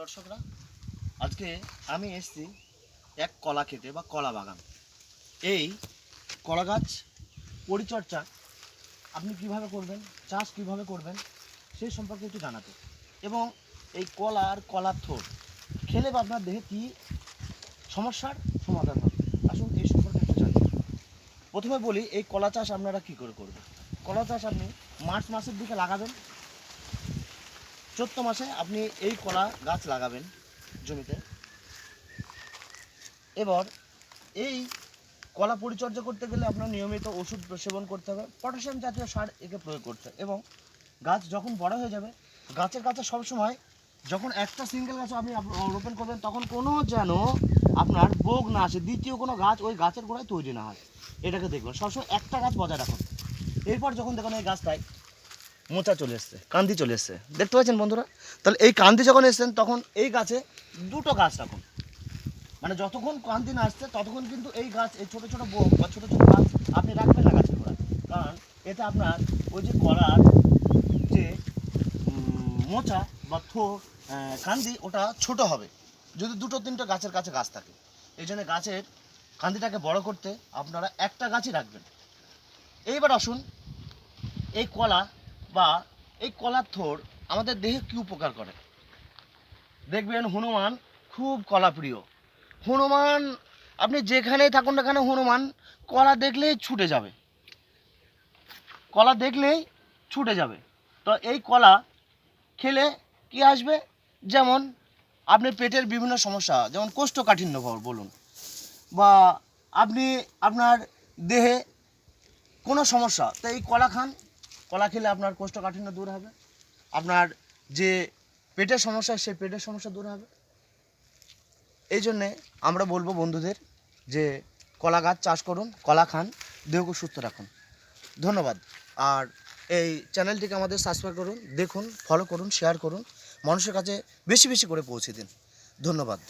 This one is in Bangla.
দর্শকরা, আজকে আমি এসেছি এক কলা খেতে বা কলা বাগান। এই কলা গাছ পরিচর্যা আপনি কিভাবে করবেন, চাষ কিভাবে করবেন সেই সম্পর্কে একটু জানাতে, এবং এই কলা আর কলার থোড় খেলে বা আপনার দেহে কী সমস্যার সমাধান হবে, আসুন এই সম্পর্কে একটু জানি। প্রথমে বলি, এই কলা চাষ আপনারা কী করে করবেন। কলা চাষ আপনি মার্চ মাসের দিকে লাগাবেন। চৈত্র মাসে আপনি এই কলা গাছ লাগাবেন জমিতে। এবার এই কলা পরিচর্যা করতে গেলে আপনার নিয়মিত ওষুধ সেবন করতে হবে, পটাশিয়াম জাতীয় সার একে প্রয়োগ করতে হবে। এবং গাছ যখন বড় হয়ে যাবে, গাছের কাছে সবসময় যখন একটা সিঙ্গেল গাছ আপনি রোপণ করবেন, তখন কোনো যেন আপনার বোগ না আসে, দ্বিতীয় কোনো গাছ ওই গাছের গোড়ায় তৈরি না হয়, এটাকে দেখবেন। সবসময় একটা গাছ বজায় রাখুন। এরপর যখন দেখুন এই গাছটায় মোচা চলে এসছে, কান্দি চলে এসছে, দেখতে পাচ্ছেন বন্ধুরা, তাহলে এই কান্দি যখন এসছেন তখন এই গাছে দুটো গাছ রাখুন। মানে যতক্ষণ কান্তি না আসছে ততক্ষণ কিন্তু এই গাছ, এই ছোটো ছোটো বোক বা ছোটো ছোটো গাছ আপনি রাখবেন না গাছের গোড়ায়, কারণ এতে আপনার ওই যে কলার যে মোচা বা কান্দি ওটা ছোট হবে যদি দুটো তিনটে গাছের কাছে গাছ থাকে। এই জন্য গাছের কান্দিটাকে বড় করতে আপনারা একটা গাছই রাখবেন। এইবার আসুন, এই কলা বা এই কলার থোড় আমাদের দেহে কী উপকার করে। দেখবেন হনুমান খুব কলা প্রিয়। হনুমান আপনি যেখানেই থাকুন না কেন, হনুমান কলা দেখলেই ছুটে যাবে, কলা দেখলেই ছুটে যাবে। তো এই কলা খেলে কি আসবে, যেমন আপনি পেটের বিভিন্ন সমস্যা, যেমন কোষ্ঠকাঠিন্য বলুন, বা আপনি আপনার দেহে কোনো সমস্যা, তো এই কলা খান। কলা খেলে আপনার কোষ্ঠকাঠিন্য দূর হবে, আপনার যে পেটের সমস্যা সেই পেটের সমস্যা দূর হবে। এই জন্যে আমরা বলবো বন্ধুদের যে কলা গাছ চাষ করুন, কলা খান, দেহকে সুস্থ রাখুন। ধন্যবাদ। আর এই চ্যানেলটিকে আমাদের সাবস্ক্রাইব করুন, দেখুন, ফলো করুন, শেয়ার করুন, মানুষের কাছে বেশি বেশি করে পৌঁছে দিন। ধন্যবাদ।